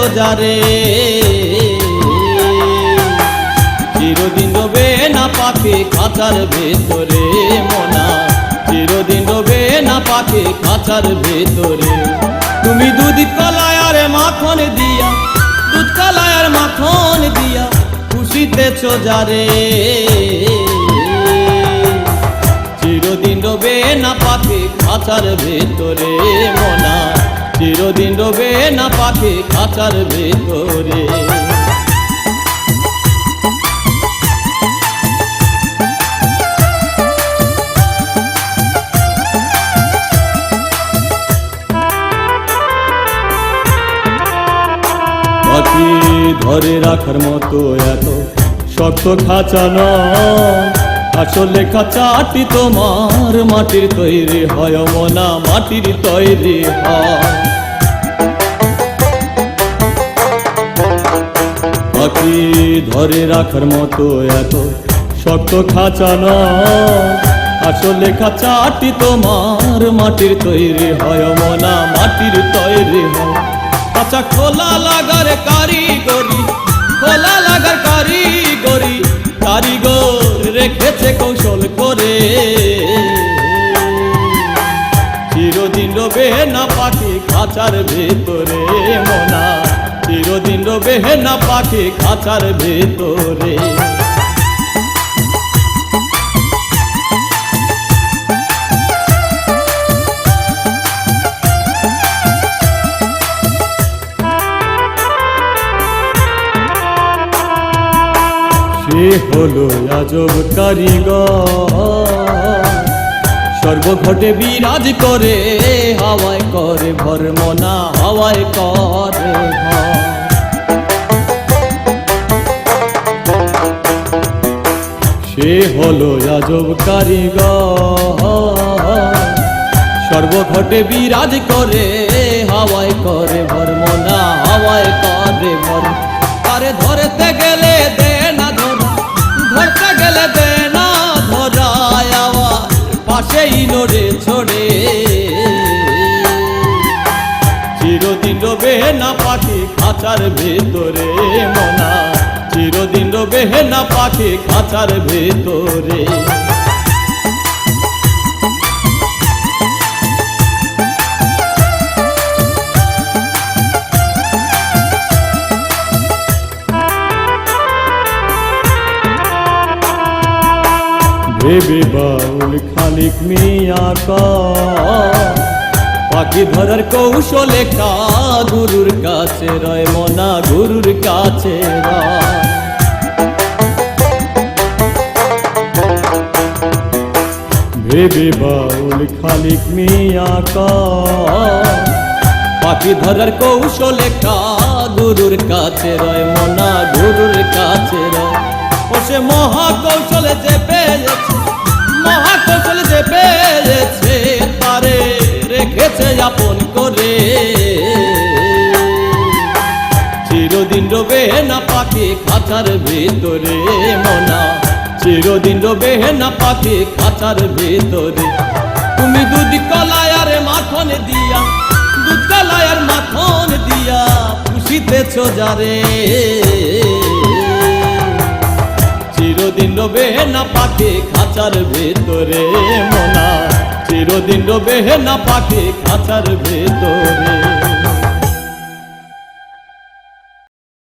সোজারে, চিরদিন রবে না পাখি খাঁচার ভেতরে মনা, চিরদিন রবে না পাখি খাঁচার ভেতরে। তুমি দুধ কলায় আর মাখন দিয়া, দুধ কলায় আর মাখন দিয়া খুশিতেছ যারে, চিরদিন রবে না পাখি খাঁচার ভেতরে মনা, চিরদিন রবে না পাখি খাঁচার ভেতরে। পাখি ধরে রাখার মতো এত শক্ত খাঁচা নয়, আসলে খাঁচাটি তোমার মাটির তৈরি হয় মনা, মাটির তৈরি হয়। পাখি ধরে রাখার মতো এত শক্ত খাঁচা নয়, আসলে খাঁচাটি তোমার মাটির তৈরি হয় মনা, মাটির তৈরি হয়। খাঁচা খোলা লাগার কারিগরি, খোলা লাগার কারিগরি, কারিগর রেখেছে কৌশল করে, চিরদিন রবে না পাখি খাঁচার ভেতরে মনা, চিরদিন রবে না পাখি খাঁচার ভেতরে। সে হলো আজব কারিগর, সর্বঘটে বিরাজ করে, হাওয়ায় করে ভর মনা, হাওয়ায় করে ভর। সে হলো আজব কারিগর, সর্বঘটে বিরাজ করে, হাওয়ায় করে ভর মনা, হাওয়ায় করে ভর। তারে ধরতে গেলে দে না ধরা, ধরতে গেলে দে না ধরা, আওয়াজ পাশেই নড়ে ছড়ে, চিরদিন রবে না পাখি খাঁচার ভেতরে মনা, চিরদিন রবে না পাখি খাঁচার ভেতরে। ভেবে বাউল খালিক মিয়া পাখি ধরার কৌশলে কা গুরুর কাছে রয় মনা, গুরুর কাছে রয়। ভেবে বাউল খালিক মিয়া পাখি ধরার কৌশলে কা গুরুর কাছে রয় মনা, গুরুর কাছে রয়। ও সে মহাকৌশলে যে পেয়েছে, মহাকৌশলে যে পেয়েছে, তারে রেখেছে আপন করে, চিরদিন রবে না পাখি খাঁচার ভেতরে মনা, চিরদিন রবে না পাখি খাঁচার ভেতরে। তুমি দুধ কলায় আর মাখন দিয়া, দুধ কলায় আর মাখন দিয়া খুশিতেছ যারে, চিরদিন রবে না পাখি খাঁচার ভেতরে মনা, চিরদিন রবে না পাখি খাঁচার ভেতরে।